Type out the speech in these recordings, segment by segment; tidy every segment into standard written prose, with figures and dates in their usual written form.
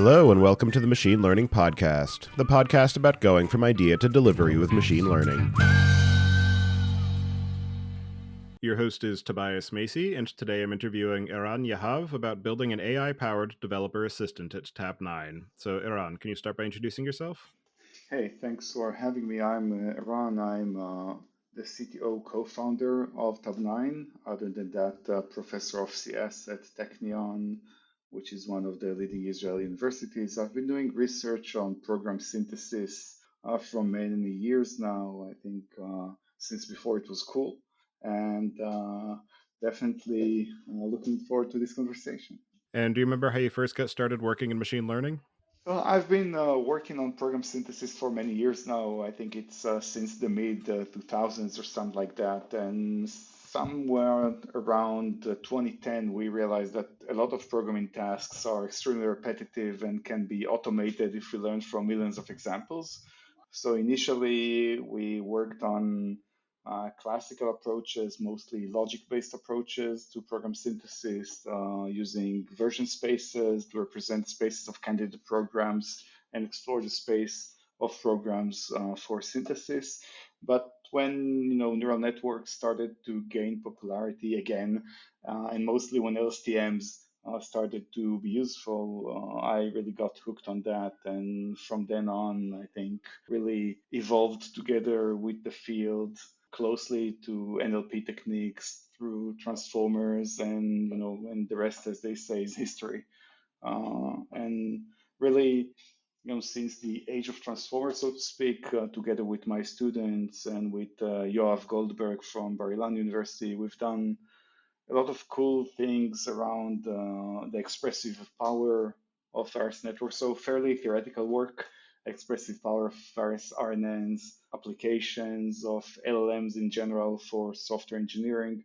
Hello and welcome to the Machine Learning Podcast, the podcast about going from idea to delivery with machine learning. Your host is Tobias Macey, and today I'm interviewing Eran Yahav about building an AI-powered developer assistant at Tabnine. So Eran, can you start by introducing yourself? Hey, thanks for having me. I'm Eran. I'm the CTO co-founder of Tabnine. Other than that, professor of CS at Technion, which is one of the leading Israeli universities. I've been doing research on program synthesis from many years now. I think since before it was cool, and definitely looking forward to this conversation. And do you remember how you first got started working in machine learning? Well, I've been working on program synthesis for many years now. I think it's since the mid 2000s or something like that. And somewhere around 2010, we realized that a lot of programming tasks are extremely repetitive and can be automated if we learn from millions of examples. So initially, we worked on classical approaches, mostly logic-based approaches to program synthesis, using version spaces to represent spaces of candidate programs and explore the space of programs for synthesis. But when neural networks started to gain popularity again, and mostly when LSTMs started to be useful, I really got hooked on that. And from then on, I think really evolved together with the field closely to NLP techniques through transformers, and and the rest, as they say, is history. And really, since the age of transformers, so to speak, together with my students and with Yoav Goldberg from Bar-Ilan University, we've done a lot of cool things around the expressive power of various networks. So fairly theoretical work, expressive power of various RNNs, applications of LLMs in general for software engineering,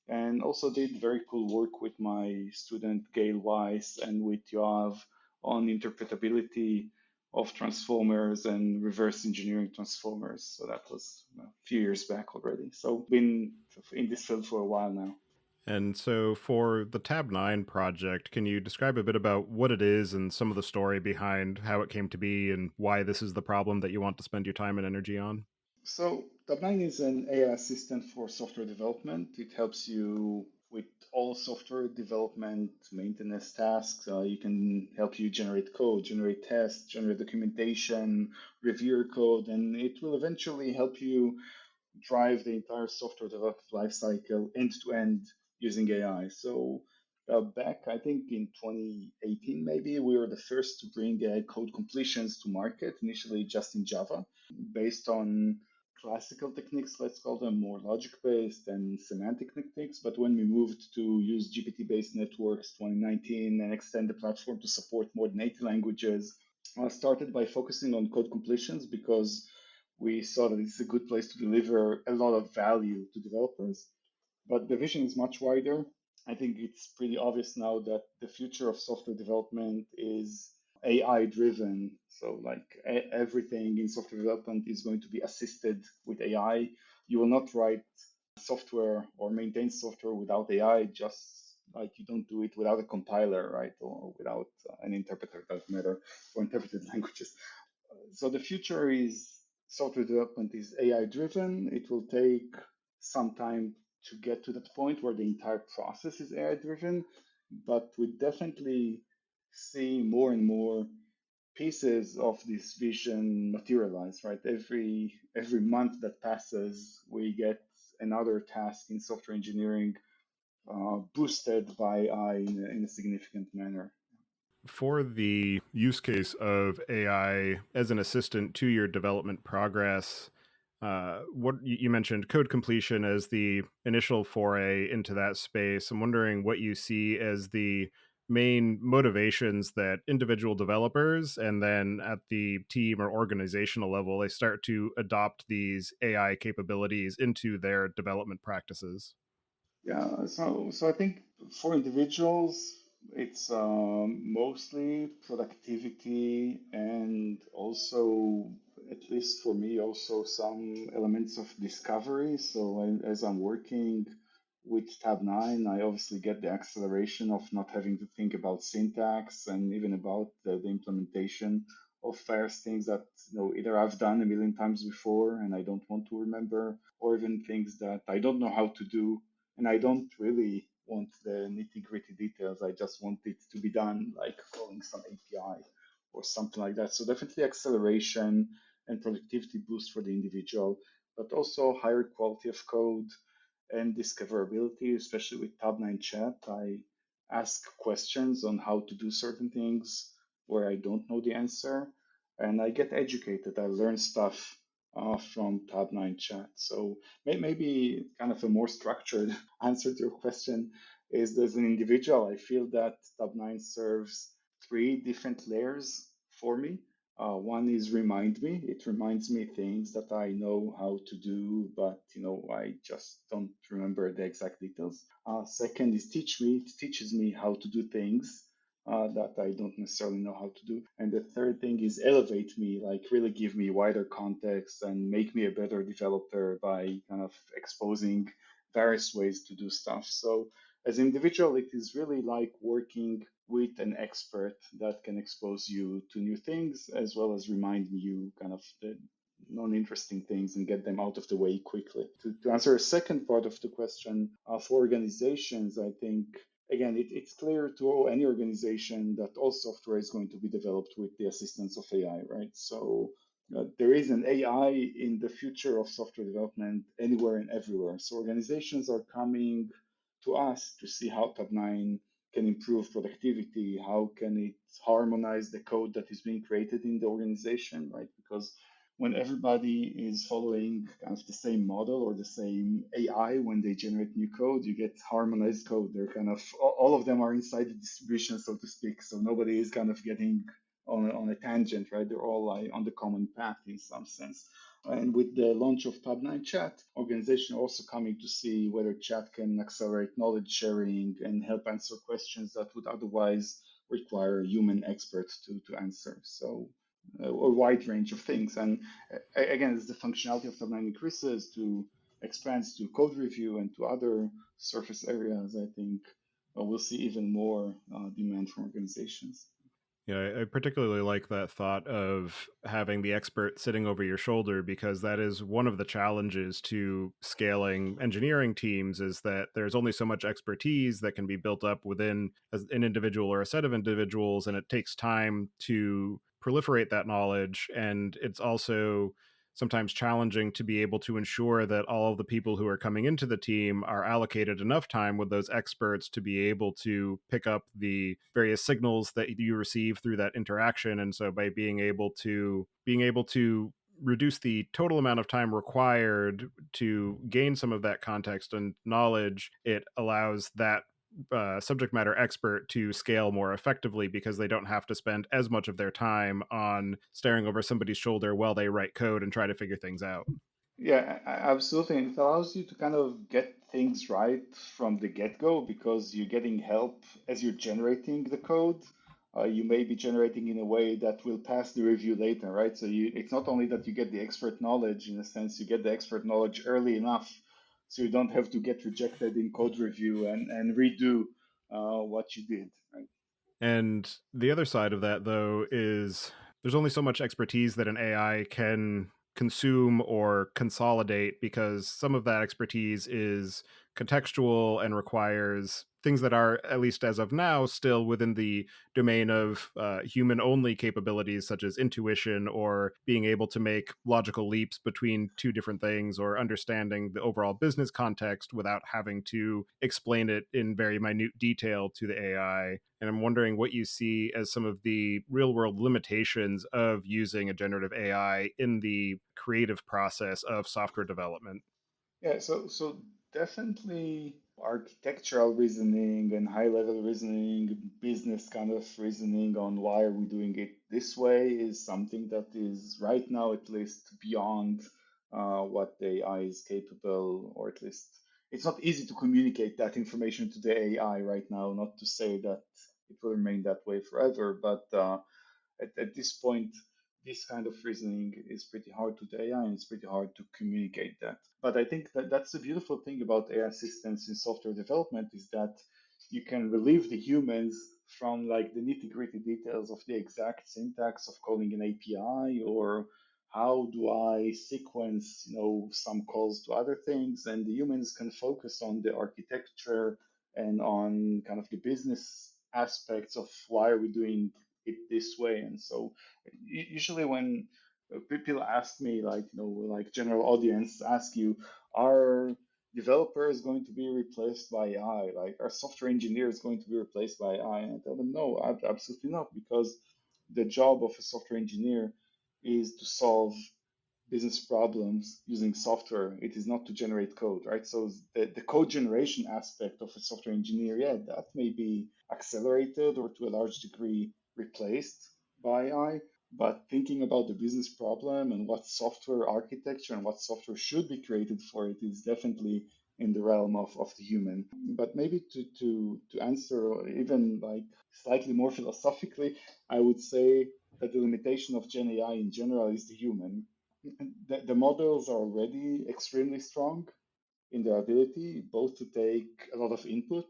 and also did very cool work with my student Gail Weiss and with Yoav on interpretability of transformers and reverse engineering transformers. So that was a few years back already. So been in this field for a while now. And so for the Tab9 project, can you describe a bit about what it is and some of the story behind how it came to be and why this is the problem that you want to spend your time and energy on? So Tabnine is an AI assistant for software development. It helps you with all software development, maintenance tasks. You can help you generate code, generate tests, generate documentation, review your code, and it will eventually help you drive the entire software development lifecycle end to end using AI. So back, I think in 2018, maybe we were the first to bring code completions to market, initially just in Java, based on classical techniques, let's call them more logic-based and semantic techniques. But when we moved to use GPT-based networks 2019 and extend the platform to support more than 80 languages, I started by focusing on code completions because we saw that it's a good place to deliver a lot of value to developers. But the vision is much wider. I think it's pretty obvious now that the future of software development is AI driven. So, like everything in software development is going to be assisted with AI. You will not write software or maintain software without AI, just like you don't do it without a compiler, right? Or without an interpreter, doesn't matter, for interpreted languages. So the future is software development is AI driven. It will take some time to get to that point where the entire process is AI driven, but we definitely see more and more pieces of this vision materialize, right? Every month that passes, we get another task in software engineering boosted by AI in a significant manner. For the use case of AI as an assistant to your development progress, what you mentioned code completion as the initial foray into that space. I'm wondering what you see as the main motivations that individual developers and then at the team or organizational level they start to adopt these AI capabilities into their development practices. Yeah, so I think for individuals, it's mostly productivity and also, at least for me, also some elements of discovery. So as I'm working with Tabnine, I obviously get the acceleration of not having to think about syntax and even about the implementation of various things that either I've done a million times before and I don't want to remember, or even things that I don't know how to do and I don't really want the nitty gritty details. I just want it to be done, like calling some API or something like that. So definitely acceleration and productivity boost for the individual, but also higher quality of code and discoverability, especially with Tabnine Chat. I ask questions on how to do certain things where I don't know the answer, and I get educated. I learn stuff from Tabnine Chat. So maybe kind of a more structured answer to your question is, as an individual, I feel that Tabnine serves three different layers for me. One is remind me. It reminds me things that I know how to do, but I just don't remember the exact details. Second is teach me. It teaches me how to do things that I don't necessarily know how to do. And the third thing is elevate me, like really give me wider context and make me a better developer by kind of exposing various ways to do stuff. So as an individual, it is really like working with an expert that can expose you to new things as well as remind you kind of the non-interesting things and get them out of the way quickly. To answer a second part of the question, for organizations, I think again, it's clear to any organization that all software is going to be developed with the assistance of AI, right? So there is an AI in the future of software development anywhere and everywhere. So organizations are coming to us to see how Tabnine can improve productivity, how can it harmonize the code that is being created in the organization, right? Because when everybody is following kind of the same model or the same AI when they generate new code, you get harmonized code. They're kind of all of them are inside the distribution, so to speak. So nobody is kind of getting on a tangent, right? They're all like on the common path in some sense. And with the launch of Tabnine Chat, organizations are also coming to see whether chat can accelerate knowledge sharing and help answer questions that would otherwise require human experts to answer. So a wide range of things. And again, as the functionality of Tabnine increases to expands to code review and to other surface areas, I think we'll see even more demand from organizations. Yeah, I particularly like that thought of having the expert sitting over your shoulder, because that is one of the challenges to scaling engineering teams, is that there's only so much expertise that can be built up within an individual or a set of individuals, and it takes time to proliferate that knowledge. And it's also sometimes challenging to be able to ensure that all of the people who are coming into the team are allocated enough time with those experts to be able to pick up the various signals that you receive through that interaction. And so by being able to reduce the total amount of time required to gain some of that context and knowledge, it allows that subject matter expert to scale more effectively, because they don't have to spend as much of their time on staring over somebody's shoulder while they write code and try to figure things out. Yeah, absolutely. And it allows you to kind of get things right from the get-go because you're getting help as you're generating the code. You may be generating in a way that will pass the review later, right? So it's not only that you get the expert knowledge, in a sense, you get the expert knowledge early enough so you don't have to get rejected in code review and redo what you did, right? And the other side of that, though, is there's only so much expertise that an AI can consume or consolidate, because some of that expertise is contextual and requires things that are, at least as of now, still within the domain of human only capabilities, such as intuition or being able to make logical leaps between two different things, or understanding the overall business context without having to explain it in very minute detail to the AI. And I'm wondering what you see as some of the real world limitations of using a generative AI in the creative process of software development. Yeah, so definitely architectural reasoning and high level reasoning, business kind of reasoning on why are we doing it this way is something that is right now at least beyond what the AI is capable, or at least it's not easy to communicate that information to the AI right now. Not to say that it will remain that way forever, but at this point, this kind of reasoning is pretty hard to the AI and it's pretty hard to communicate that. But I think that that's the beautiful thing about AI assistance in software development is that you can relieve the humans from like the nitty gritty details of the exact syntax of calling an API or how do I sequence, some calls to other things, and the humans can focus on the architecture and on kind of the business aspects of why are we doing it this way. And so usually when people ask me, like, like general audience ask you, are developers going to be replaced by AI? Like, are software engineers going to be replaced by AI? And I tell them, no, absolutely not, because the job of a software engineer is to solve business problems using software. It is not to generate code, right? So the code generation aspect of a software engineer, yeah, that may be accelerated or to a large degree replaced by AI. But thinking about the business problem and what software architecture and what software should be created for it is definitely in the realm of the human. But maybe to answer even like slightly more philosophically, I would say that the limitation of Gen AI in general is the human. The models are already extremely strong in their ability both to take a lot of input,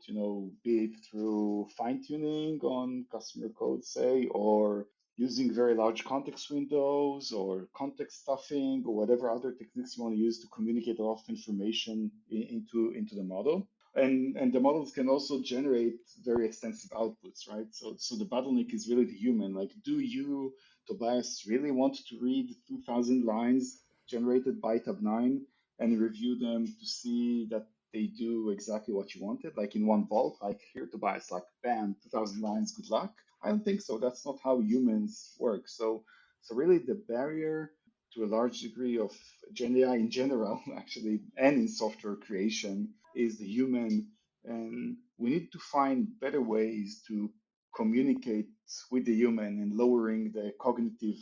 be it through fine tuning on customer code, say, or using very large context windows or context stuffing or whatever other techniques you want to use to communicate a lot of information into the model. And the models can also generate very extensive outputs, right? So the bottleneck is really the human. Like, do you, Tobias, really want to read 2,000 lines generated by Tabnine and review them to see that they do exactly what you wanted, like in one vault, like here, Tobias, like bam, 2,000 lines, good luck? I don't think so. That's not how humans work. So really, the barrier to a large degree of Gen AI in general, actually, and in software creation, is the human. And we need to find better ways to communicate with the human and lowering the cognitive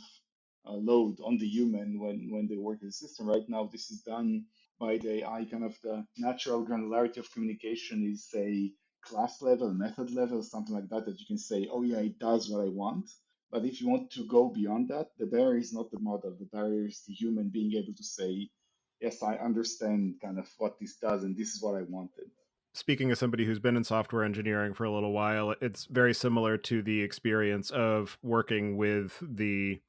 load on the human when they work in the system. Right now, this is done by the AI. Kind of the natural granularity of communication is a class level, method level, something like that, that you can say, oh yeah, it does what I want. But if you want to go beyond that, the barrier is not the model. The barrier is the human being able to say, yes, I understand kind of what this does, and this is what I wanted. Speaking as somebody who's been in software engineering for a little while, it's very similar to the experience of working with the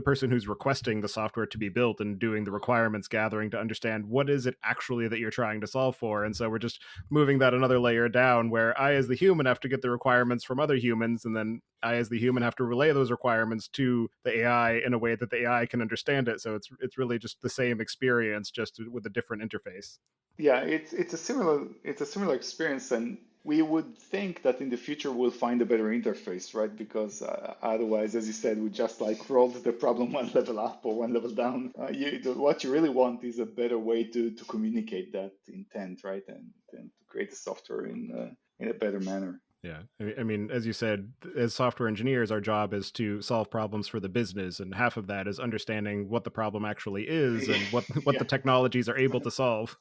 person who's requesting the software to be built and doing the requirements gathering to understand what is it actually that you're trying to solve for. And so we're just moving that another layer down where I as the human have to get the requirements from other humans, and then I as the human have to relay those requirements to the AI in a way that the AI can understand it. So it's really just the same experience, just with a different interface. Yeah, it's a similar experience, and we would think that in the future we'll find a better interface, right? Because otherwise, as you said, we just like rolled the problem one level up or one level down. What you really want is a better way to communicate that intent, right? And to create the software in a better manner. Yeah. I mean, as you said, as software engineers, our job is to solve problems for the business. And half of that is understanding what the problem actually is and what the Yeah. technologies are able to solve.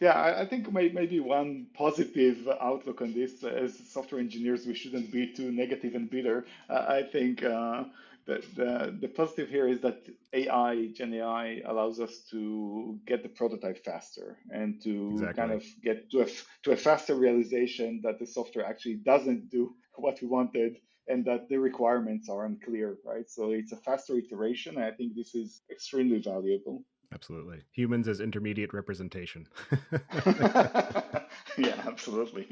Yeah, I think maybe one positive outlook on this, as software engineers, we shouldn't be too negative and bitter. I think that the positive here is that AI, Gen AI, allows us to get the prototype faster and to kind Exactly. of get to a faster realization that the software actually doesn't do what we wanted and that the requirements are unclear, right? So it's a faster iteration, and I think this is extremely valuable. Absolutely. Humans as intermediate representation. Yeah, absolutely.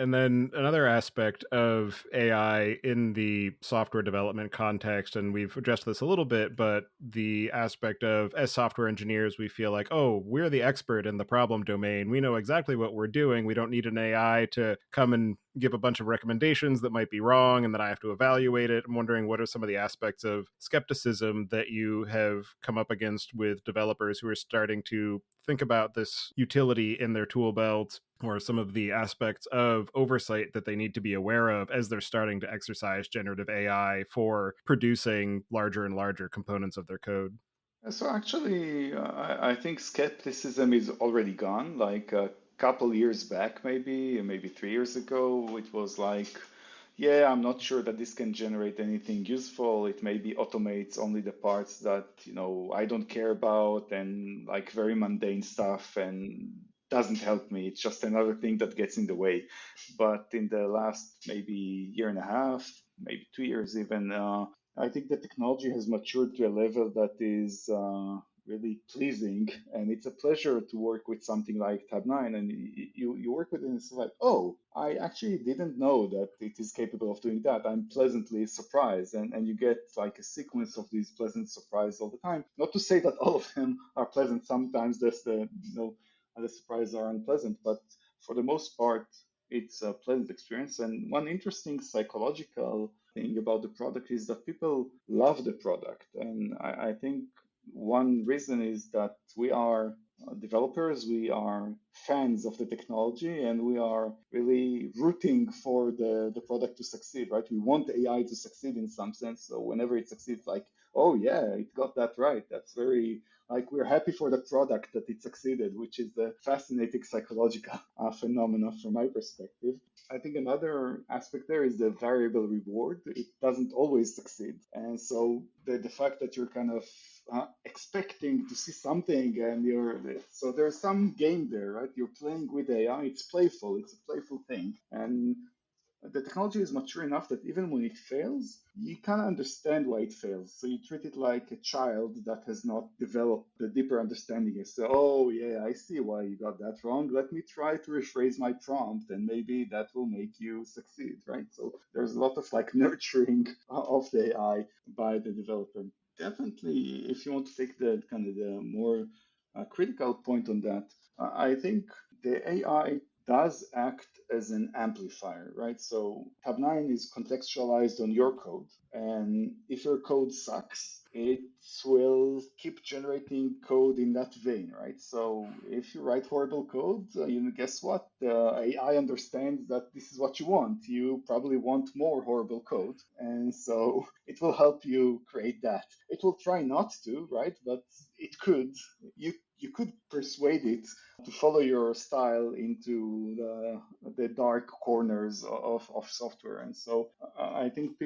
And then another aspect of AI in the software development context, and we've addressed this a little bit, but the aspect of as software engineers, we feel like, oh, we're the expert in the problem domain. We know exactly what we're doing. We don't need an AI to come and give a bunch of recommendations that might be wrong, and then I have to evaluate it. I'm wondering what are some of the aspects of skepticism that you have come up against with developers who are starting to think about this utility in their tool belt, or some of the aspects of oversight that they need to be aware of as they're starting to exercise generative AI for producing larger and larger components of their code. So actually, I think skepticism is already gone. Like a couple years back, maybe 3 years ago, it was like, yeah, I'm not sure that this can generate anything useful. It maybe automates only the parts that, I don't care about and like very mundane stuff and doesn't help me. It's just another thing that gets in the way. But in the last maybe year and a half, maybe 2 years even, I think the technology has matured to a level that is really pleasing, and it's a pleasure to work with something like Tabnine. And you work with it, and it's like, oh, I actually didn't know that it is capable of doing that. I'm pleasantly surprised, and you get like a sequence of these pleasant surprises all the time. Not to say that all of them are pleasant. Sometimes the surprises are unpleasant, but for the most part, it's a pleasant experience. And one interesting psychological thing about the product is that people love the product. And I think one reason is that we are developers, we are fans of the technology, and we are really rooting for the product to succeed, right? We want AI to succeed in some sense. So whenever it succeeds, like, oh yeah, it got that right. That's very like we're happy for the product that it succeeded, which is a fascinating psychological phenomena from my perspective. I think another aspect there is the variable reward. It doesn't always succeed. And so the fact that you're kind of expecting to see something and so there's some game there, right? You're playing with AI, it's playful, it's a playful thing. And the technology is mature enough that even when it fails, you kind of understand why it fails. So you treat it like a child that has not developed the deeper understanding. You say, oh, yeah, I see why you got that wrong. Let me try to rephrase my prompt and maybe that will make you succeed, right? So there's a lot of like nurturing of the AI by the developer. Definitely, if you want to take the kind of the more critical point on that, I think the AI does act as an amplifier, right? So Tabnine is contextualized on your code. And if your code sucks, it will keep generating code in that vein, right? So if you write horrible code, guess what? The AI understands that this is what you want. You probably want more horrible code. And so it will help you create that. It will try not to, right? But it could. You could persuade it to follow your style into the dark corners of software. And so I think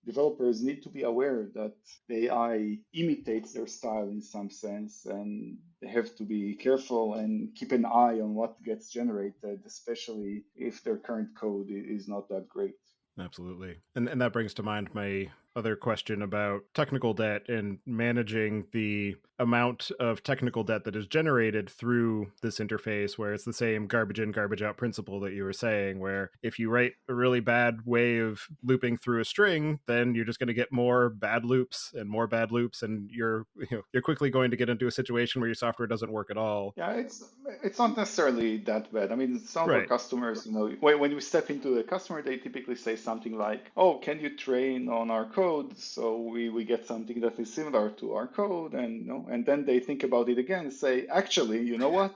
developers need to be aware that the AI imitates their style in some sense, and they have to be careful and keep an eye on what gets generated, especially if their current code is not that great. Absolutely. And that brings to mind my other question about technical debt and managing the amount of technical debt that is generated through this interface, where it's the same garbage in, garbage out principle that you were saying, where if you write a really bad way of looping through a string, then you're just going to get more bad loops and more bad loops, and you're quickly going to get into a situation where your software doesn't work at all. Yeah, it's not necessarily that bad. I mean, some of our Right. customers, when you step into the customer, they typically say something like, "Oh, can you train on our code?" So we get something that is similar to our code, and and then they think about it again and say, "Actually, you know what?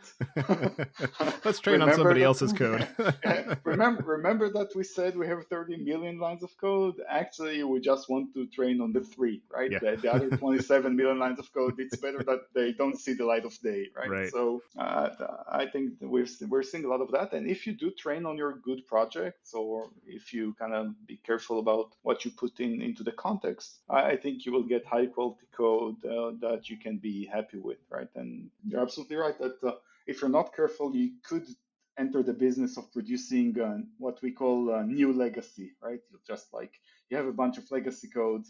Let's train on remember somebody else's code. that remember that we said we have 30 million lines of code. Actually, we just want to train on the three, right? Yeah. The other 27 million lines of code, it's better that they don't see the light of day, right? Right. So I think that we're seeing a lot of that. And if you do train on your good projects, or if you kind of be careful about what you put into the context, I think you will get high quality code that you can be happy with, right? And you're absolutely right that if you're not careful, you could enter the business of producing what we call new legacy, right? You just like you have a bunch of legacy code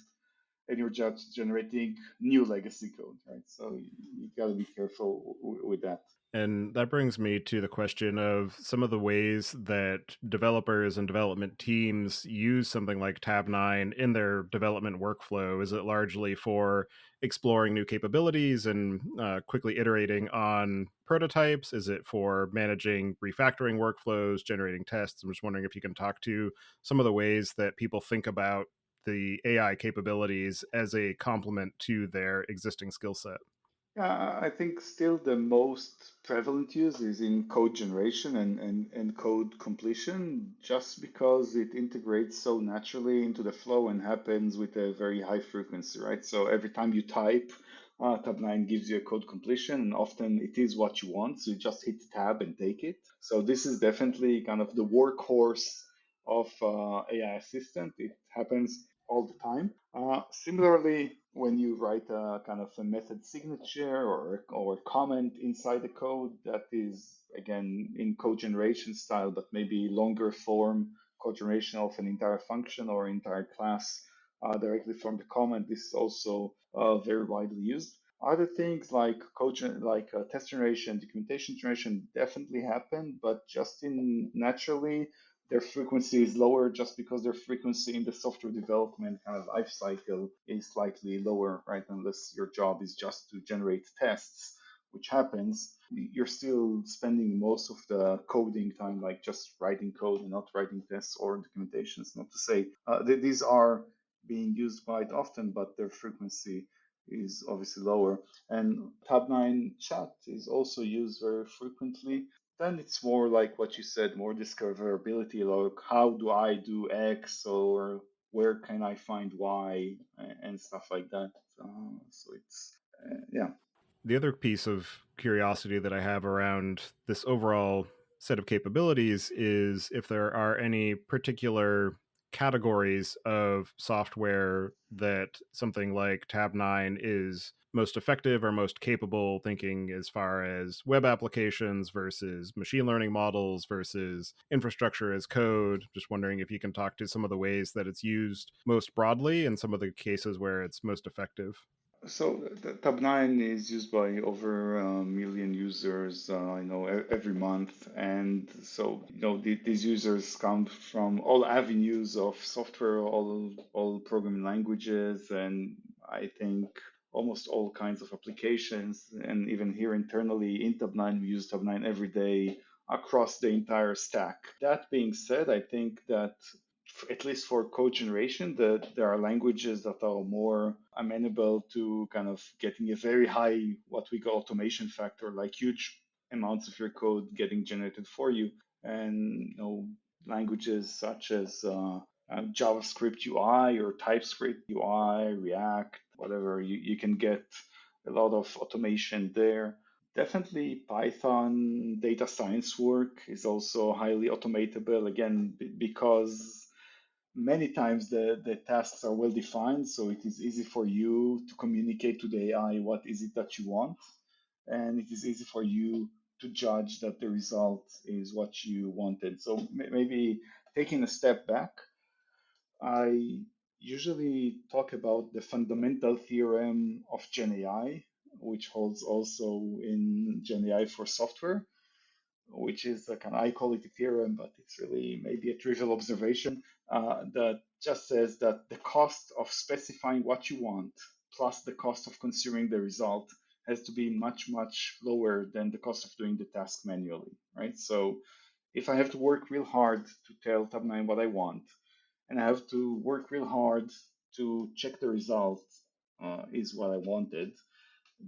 and you're just generating new legacy code, right? So you got to be careful with that. And that brings me to the question of some of the ways that developers and development teams use something like Tabnine in their development workflow. Is it largely for exploring new capabilities and quickly iterating on prototypes? Is it for managing refactoring workflows, generating tests? I'm just wondering if you can talk to some of the ways that people think about the AI capabilities as a complement to their existing skill set. Yeah, I think still the most prevalent use is in code generation and code completion, just because it integrates so naturally into the flow and happens with a very high frequency, right? So every time you type, Tab9 gives you a code completion, and often it is what you want. So you just hit tab and take it. So this is definitely kind of the workhorse of AI assistant. It happens all the time. Similarly, when you write a kind of a method signature or comment inside the code that is again in code generation style, but maybe longer form code generation of an entire function or entire class directly from the comment, this is also very widely used. Other things like test generation, documentation generation definitely happen, but just in naturally their frequency is lower just because their frequency in the software development kind of life cycle is slightly lower, right? Unless your job is just to generate tests, which happens, you're still spending most of the coding time like just writing code and not writing tests or documentations. Not to say these are being used quite often, but their frequency is obviously lower. And Tabnine chat is also used very frequently. Then it's more like what you said, more discoverability, like how do I do X or where can I find Y and stuff like that. So it's, yeah. The other piece of curiosity that I have around this overall set of capabilities is if there are any particular categories of software that something like Tabnine is most effective or most capable, thinking as far as web applications versus machine learning models versus infrastructure as code. Just wondering if you can talk to some of the ways that it's used most broadly and some of the cases where it's most effective. So Tabnine is used by over a million users, I know, every month, and so these users come from all avenues of software, all programming languages, and I think almost all kinds of applications. And even here internally in Tabnine, we use Tabnine every day across the entire stack. That being said, I think that at least for code generation, that there are languages that are more amenable to kind of getting a very high, what we call automation factor, like huge amounts of your code getting generated for you. And languages such as JavaScript UI or TypeScript UI, React, whatever, you can get a lot of automation there. Definitely Python data science work is also highly automatable, again, because many times the tasks are well defined, so it is easy for you to communicate to the AI what is it that you want, and it is easy for you to judge that the result is what you wanted. So maybe taking a step back, I usually talk about the fundamental theorem of Gen AI, which holds also in Gen AI for software, which is a kind of, I call it a theorem, but it's really maybe a trivial observation that just says that the cost of specifying what you want plus the cost of consuming the result has to be much, much lower than the cost of doing the task manually, right? So if I have to work real hard to tell Tabnine what I want, and I have to work real hard to check the result is what I wanted,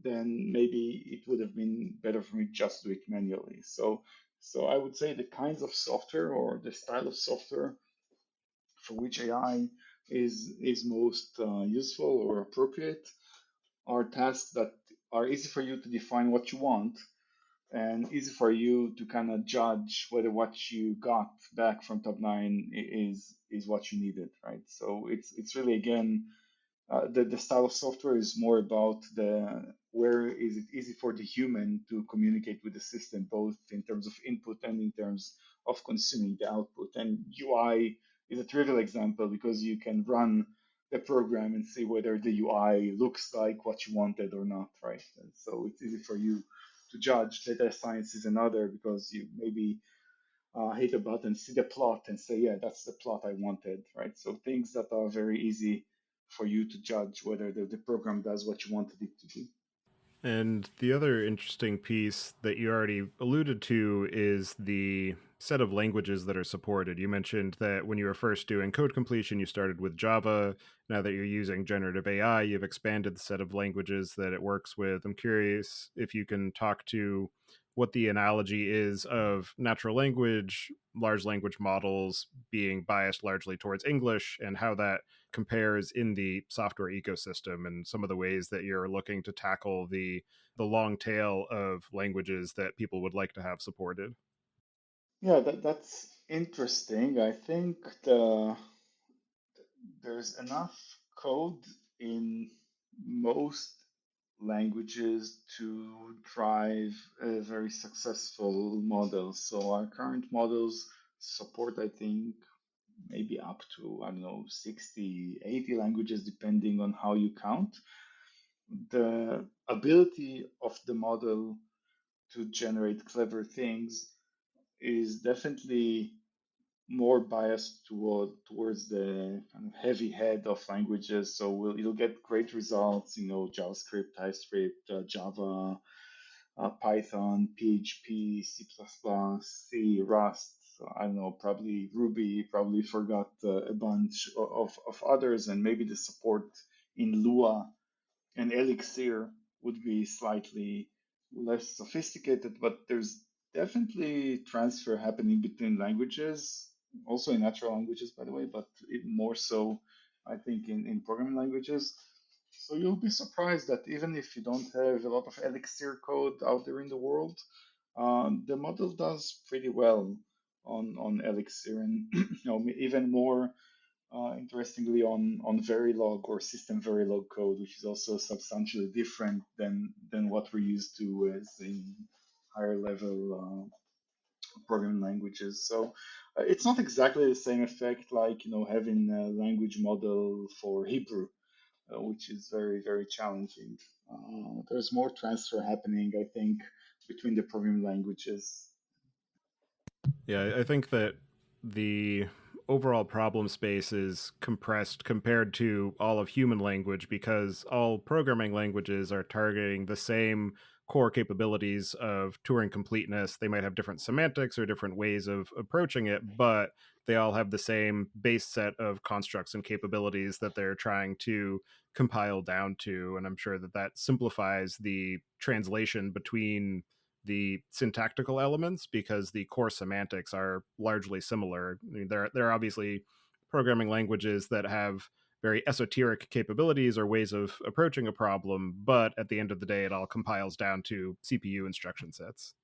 then maybe it would have been better for me just to do it manually. So I would say the kinds of software or the style of software for which AI is most useful or appropriate are tasks that are easy for you to define what you want and easy for you to kind of judge whether what you got back from Tabnine is what you needed, right? So it's really again the style of software is more about the where is it easy for the human to communicate with the system, both in terms of input and in terms of consuming the output. And UI is a trivial example because you can run the program and see whether the UI looks like what you wanted or not, right? And so it's easy for you to judge. Data science is another because you maybe hit a button, see the plot, and say, yeah, that's the plot I wanted, right? So things that are very easy for you to judge whether the program does what you wanted it to do. And the other interesting piece that you already alluded to is the set of languages that are supported. You mentioned that when you were first doing code completion, you started with Java. Now that you're using generative AI, you've expanded the set of languages that it works with. I'm curious if you can talk to what the analogy is of natural language, large language models being biased largely towards English, and how that compares in the software ecosystem and some of the ways that you're looking to tackle the long tail of languages that people would like to have supported. Yeah, that's Interesting. I think there's enough code in most languages to drive a very successful model. So our current models support, I think, maybe up to, I don't know, 60, 80 languages, depending on how you count. The ability of the model to generate clever things is definitely more biased towards the kind of heavy head of languages. So you'll get great results, JavaScript, TypeScript, Java, Python, PHP, C++, Rust. So I don't know, probably Ruby, probably forgot a bunch of others, and maybe the support in Lua and Elixir would be slightly less sophisticated, but there's definitely transfer happening between languages, also in natural languages, by the way, but even more so, I think, in programming languages. So you'll be surprised that even if you don't have a lot of Elixir code out there in the world, the model does pretty well on Elixir, and even more interestingly on Verilog or system Verilog code, which is also substantially different than what we're used to as in higher level programming languages. So it's not exactly the same effect like having a language model for Hebrew, which is very very challenging. There's more transfer happening, I think, between the programming languages. Yeah, I think that the overall problem space is compressed compared to all of human language because all programming languages are targeting the same core capabilities of Turing completeness. They might have different semantics or different ways of approaching it, but they all have the same base set of constructs and capabilities that they're trying to compile down to. And I'm sure that that simplifies the translation between the syntactical elements because the core semantics are largely similar. I mean, there are obviously programming languages that have very esoteric capabilities or ways of approaching a problem, but at the end of the day, it all compiles down to CPU instruction sets.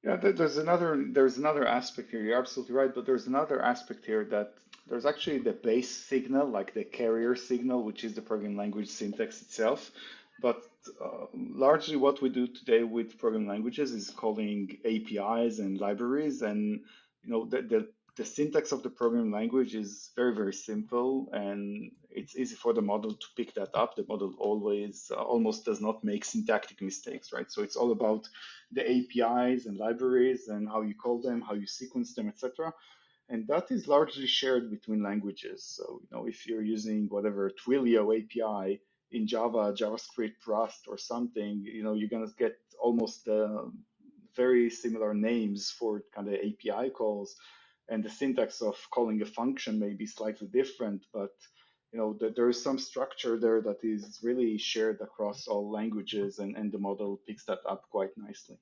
Yeah, there's another aspect here. You're absolutely right, but there's another aspect here that there's actually the base signal, like the carrier signal, which is the programming language syntax itself. But largely, what we do today with programming languages is calling APIs and libraries, and the syntax of the programming language is very very simple, and it's easy for the model to pick that up. The model always almost does not make syntactic mistakes, right? So it's all about the APIs and libraries and how you call them, how you sequence them, etc. And that is largely shared between languages. So, if you're using whatever Twilio API in Java, JavaScript, Rust, or something, you're going to get almost very similar names for kind of API calls. And the syntax of calling a function may be slightly different, but there is some structure there that is really shared across all languages, and the model picks that up quite nicely.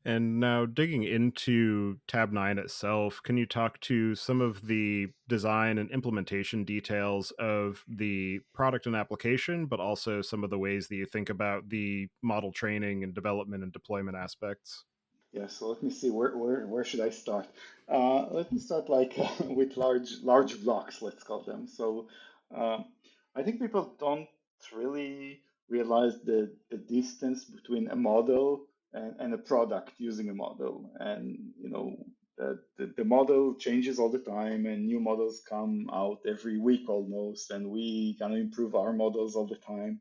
And now, digging into Tab9 itself, can you talk to some of the design and implementation details of the product and application, but also some of the ways that you think about the model training and development and deployment aspects? Yeah, so let me see where should I start? Let me start like with large blocks, let's call them. So uh, I think people don't really realize the distance between a model and a product using a model, and the model changes all the time, and new models come out every week almost, and we kind of improve our models all the time.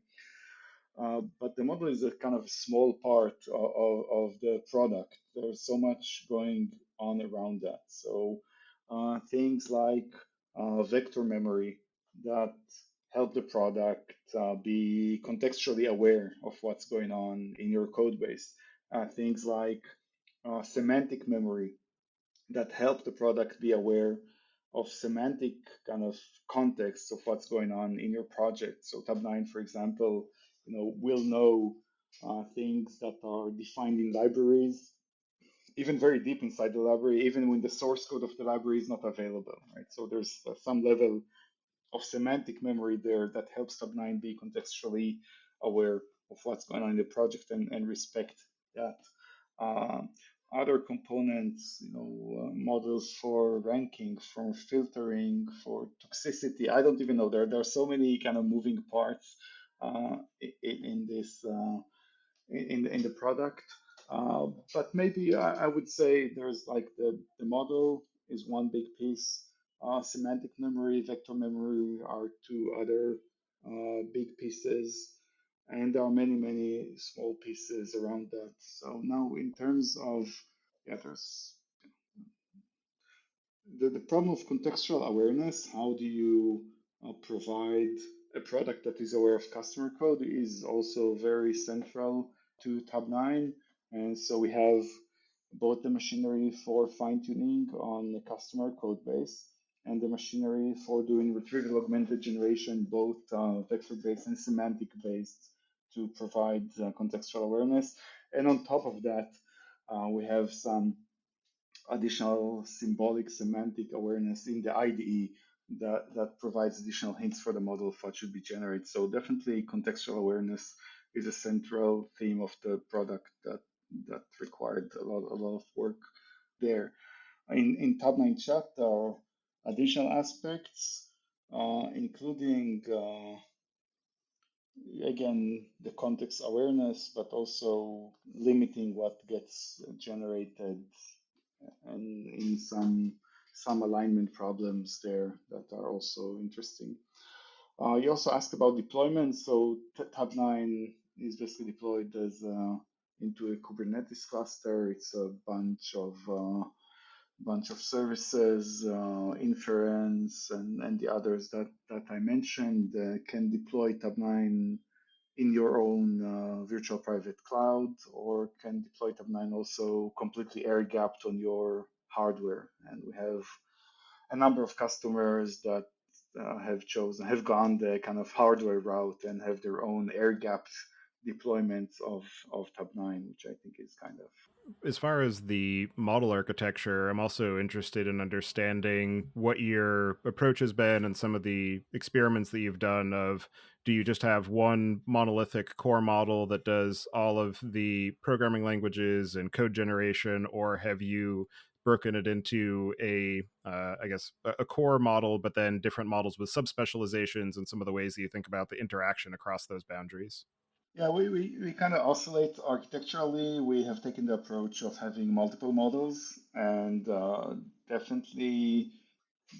But the model is a kind of small part of the product. There's so much going on around that. So things like vector memory that help the product be contextually aware of what's going on in your code base. Things like semantic memory that help the product be aware of semantic kind of context of what's going on in your project. So Tabnine, for example, will know things that are defined in libraries, even very deep inside the library, even when the source code of the library is not available, right? So there's some level of semantic memory there that helps Tabnine be contextually aware of what's going on in the project and respect that. Um, other components, models for ranking, for filtering, for toxicity. I don't even know. There are so many kind of moving parts in this in the product. But maybe I would say there's like the model is one big piece. Semantic memory, vector memory are two other big pieces, and there are many small pieces around that. So now, in terms of there's the problem of contextual awareness. How do you provide a product that is aware of customer code is also very central to Tabnine. And so we have both the machinery for fine tuning on the customer code base and the machinery for doing retrieval augmented generation, both vector based and semantic based, to provide contextual awareness. And on top of that, we have some additional symbolic semantic awareness in the IDE that provides additional hints for the model of what should be generated. So definitely contextual awareness is a central theme of the product that required a lot of work there. In Tabnine chat, there are additional aspects, including again the context awareness, but also limiting what gets generated and in some alignment problems there that are also interesting. You also asked about deployment. So Tabnine is basically deployed as into a Kubernetes cluster. It's a bunch of services, inference, and the others that I mentioned can deploy Tabnine in your own virtual private cloud, or can deploy Tabnine also completely air gapped on your hardware. And we have a number of customers that have gone the kind of hardware route and have their own air gapped deployments of Tabnine, which I think is kind of As far as the model architecture, I'm also interested in understanding what your approach has been and some of the experiments that you've done of, do you just have one monolithic core model that does all of the programming languages and code generation, or have you broken it into I guess a core model, but then different models with subspecializations and some of the ways that you think about the interaction across those boundaries? yeah, we kind of oscillate architecturally. We have taken the approach of having multiple models, and definitely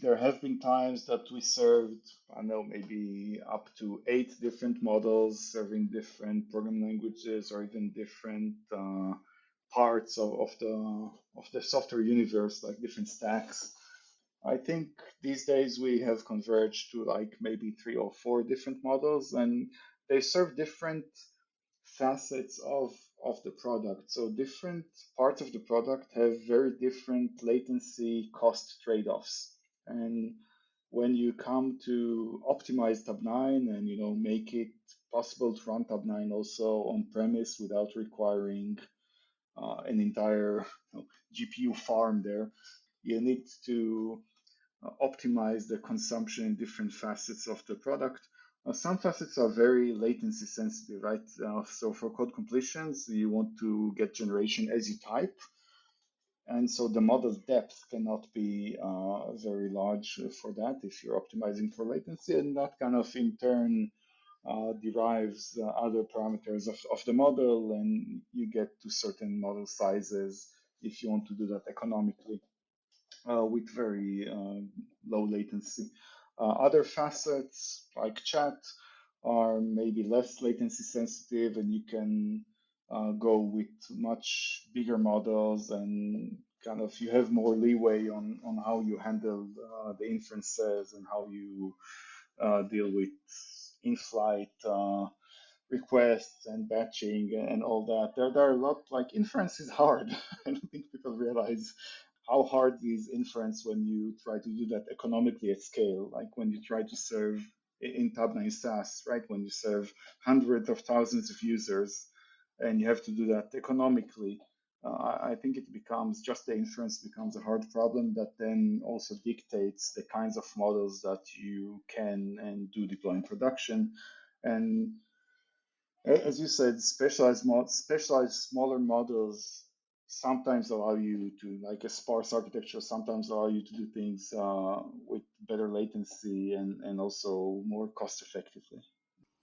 there have been times that we served, I don't know, maybe up to 8 different models serving different programming languages or even different parts of the software universe, like different stacks. I think these days we have converged to like maybe 3 or 4 different models, and they serve different facets of the product. So different parts of the product have very different latency cost trade-offs. And when you come to optimize Tabnine and make it possible to run Tabnine also on premise without requiring an entire GPU farm there, you need to optimize the consumption in different facets of the product. Some facets are very latency sensitive, right? So for code completions, you want to get generation as you type. And so the model depth cannot be very large for that if you're optimizing for latency. And that kind of in turn derives other parameters of the model, and you get to certain model sizes if you want to do that economically with very low latency. Other facets like chat are maybe less latency sensitive, and you can go with much bigger models, and kind of you have more leeway on how you handle the inferences and how you deal with in-flight requests and batching and all that. There are a lot, like inference is hard. I don't think people realize how hard is inference when you try to do that economically at scale. Like when you try to serve in Tabnine SaaS, right? When you serve hundreds of thousands of users and you have to do that economically. I think it becomes just the inference becomes a hard problem that then also dictates the kinds of models that you can and do deploy in production. And as you said, specialized smaller models sometimes allow you to, like a sparse architecture, sometimes allow you to do things with better latency and also more cost effectively.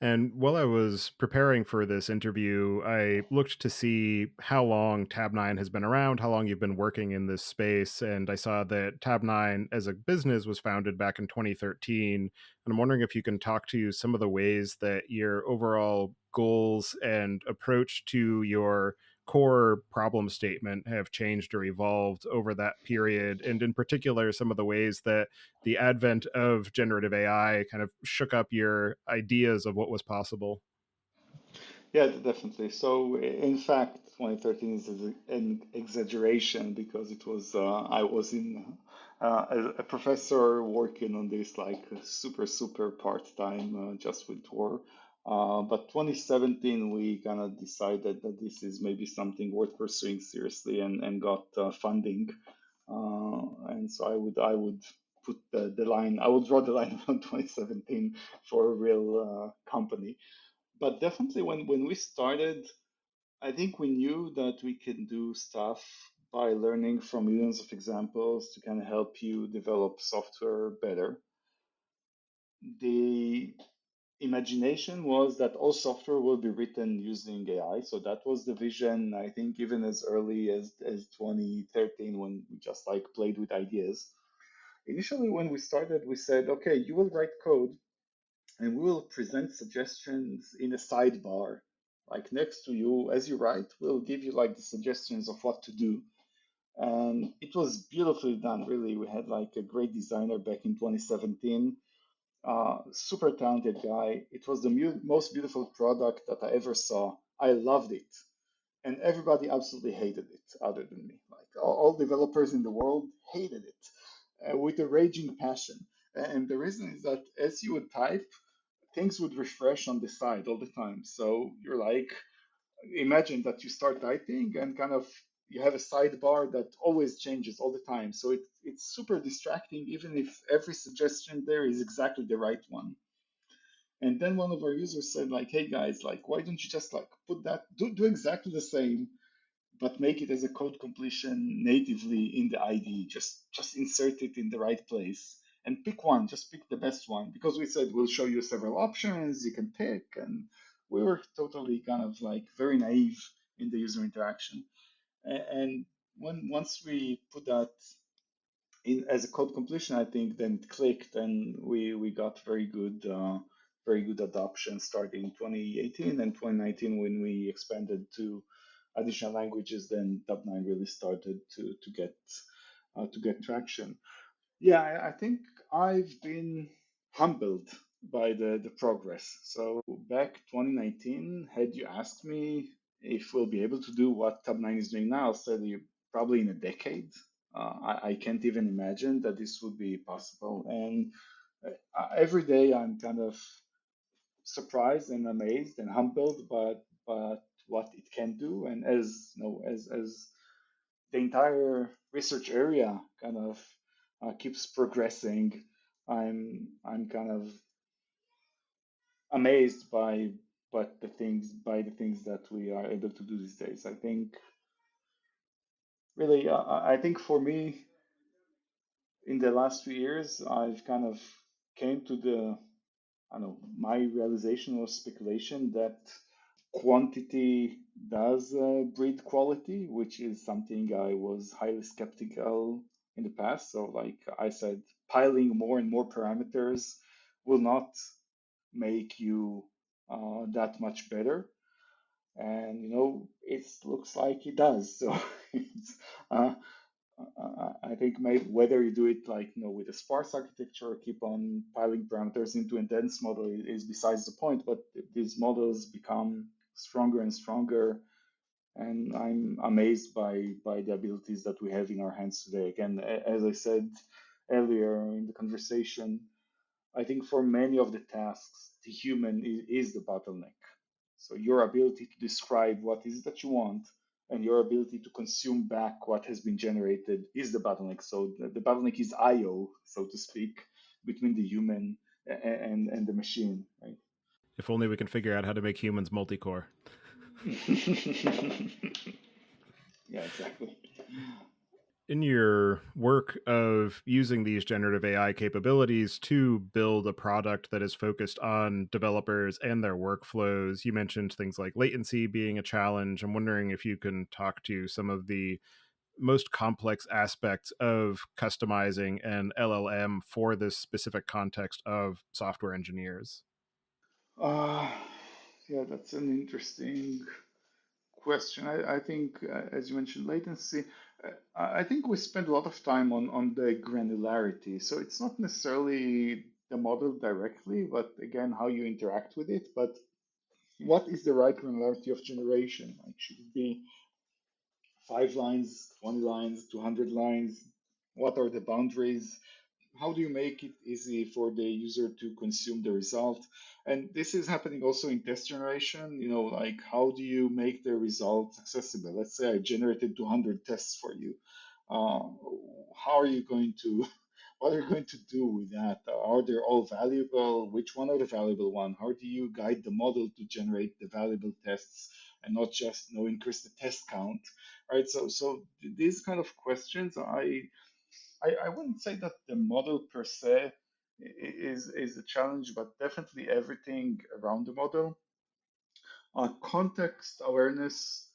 And while I was preparing for this interview, I looked to see how long Tabnine has been around, how long you've been working in this space, and I saw that Tabnine as a business was founded back in 2013. And I'm wondering if you can talk to some of the ways that your overall goals and approach to your core problem statement have changed or evolved over that period, and in particular, some of the ways that the advent of generative AI kind of shook up your ideas of what was possible. Yeah, definitely. So, in fact, 2013 is an exaggeration because it was I was in a professor working on this like super part time just with tour. But 2017 we kind of decided that this is maybe something worth pursuing seriously and got funding. And so I would put the line, I would draw the line on 2017 for a real company. But definitely when we started, I think we knew that we can do stuff by learning from millions of examples to kind of help you develop software better. The imagination was that all software will be written using AI. So that was the vision, I think, even as early as 2013 when we just like played with ideas. Initially, when we started, we said, okay, you will write code and we will present suggestions in a sidebar. Like next to you, as you write, we'll give you like the suggestions of what to do. And it was beautifully done, really. We had like a great designer back in 2017, super talented guy. It was the most beautiful product that I ever saw. I loved it. And everybody absolutely hated it, other than me. Like all developers in the world hated it with a raging passion. And the reason is that as you would type, things would refresh on the side all the time. So you're like, imagine that you start typing and kind of you have a sidebar that always changes all the time. So it's super distracting, even if every suggestion there is exactly the right one. And then one of our users said, like, hey guys, like, why don't you just like put that, do exactly the same, but make it as a code completion natively in the IDE. Just insert it in the right place and pick one. Just pick the best one because we said we'll show you several options you can pick, and we were totally kind of like very naive in the user interaction. And once we put that in as a code completion, I think then it clicked and we got very good adoption starting in 2018 and 2019 when we expanded to additional languages. Then Tabnine really started to get traction. Yeah, I think I've been humbled by the progress. So back 2019, had you asked me if we'll be able to do what Tabnine is doing now, I'll say you probably in a decade. I can't even imagine that this would be possible. And every day I'm kind of surprised and amazed and humbled but what it can do. And as you know, as the entire research area kind of keeps progressing, I'm kind of amazed by the things that we are able to do these days. I think really, I think for me, in the last few years, I've kind of came to the I don't know, my realization or speculation that quantity does breed quality, which is something I was highly skeptical in the past. So, like I said, piling more and more parameters will not make you that much better. And you know, it looks like it does. So, it's, uh, I think maybe whether you do it like you know with a sparse architecture or keep on piling parameters into a dense model is besides the point. But these models become stronger and stronger, and I'm amazed by the abilities that we have in our hands today. Again, as I said earlier in the conversation, I think for many of the tasks, the human is the bottleneck. So your ability to describe what is it that you want and your ability to consume back what has been generated is the bottleneck. So the bottleneck is IO, so to speak, between the human and the machine, right? If only we can figure out how to make humans multi-core. Yeah, exactly. In your work of using these generative AI capabilities to build a product that is focused on developers and their workflows, you mentioned things like latency being a challenge. I'm wondering if you can talk to some of the most complex aspects of customizing an LLM for this specific context of software engineers. Uh, yeah, that's an interesting question. I think, as you mentioned, latency. I think we spend a lot of time on the granularity. So it's not necessarily the model directly, but again, how you interact with it. But what is the right granularity of generation? Like, should it be 5 lines, 20 lines, 200 lines? What are the boundaries? How do you make it easy for the user to consume the result? And this is happening also in test generation. Like, how do you make the result accessible? Let's say I generated 200 tests for you. uh, how are you going to what are you going to do with that? Are they all valuable? Which one are the valuable one? How do you guide the model to generate the valuable tests and not just increase the test count? Right. So these kind of questions, I wouldn't say that the model per se is a challenge, but definitely everything around the model. Context awareness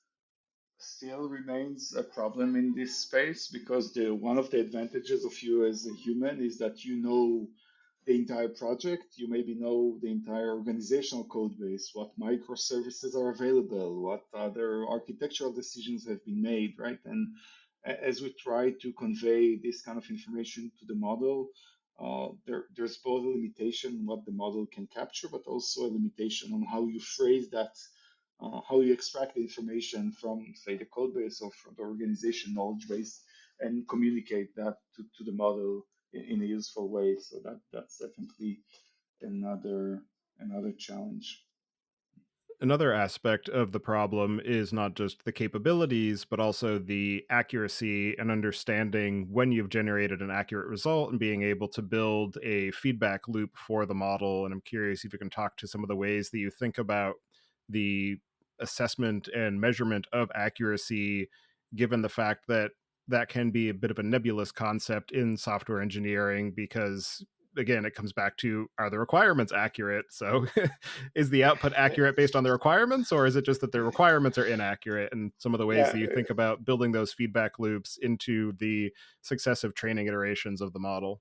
still remains a problem in this space because the one of the advantages of you as a human is that you know the entire project, you maybe know the entire organizational code base, what microservices are available, what other architectural decisions have been made, right? And as we try to convey this kind of information to the model, there's both a limitation on what the model can capture, but also a limitation on how you phrase that, how you extract the information from, say, the code base or from the organization knowledge base and communicate that to the model in a useful way. So that's definitely another another challenge. Another aspect of the problem is not just the capabilities, but also the accuracy and understanding when you've generated an accurate result and being able to build a feedback loop for the model. And I'm curious if you can talk to some of the ways that you think about the assessment and measurement of accuracy, given the fact that that can be a bit of a nebulous concept in software engineering because again, it comes back to, are the requirements accurate? So is the output accurate based on the requirements, or is it just that the requirements are inaccurate? And some of the ways Yeah, that you think about building those feedback loops into the successive training iterations of the model.